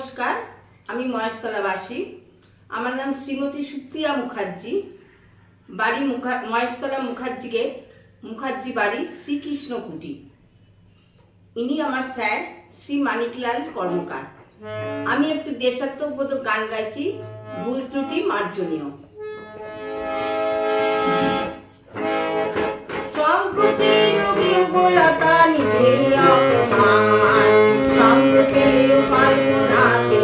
নমস্কার, আমি মহেশতলাবাসী। আমার নাম শ্রীমতী সুপ্রিয়া মুখার্জি। বাড়ি মহেশতলা মুখার্জি বাড়ি শ্রীকৃষ্ণ কুটি। ইনি আমার স্যার শ্রী মানিকলাল কর্মকার। আমি একটু দেশাত্মবোধক গান গাইছি, ভুল ত্রুটি মার্জনীয়। সংকোচের বিহ্বলতা নিভে অপমান, সংকোচের কল্পনাতে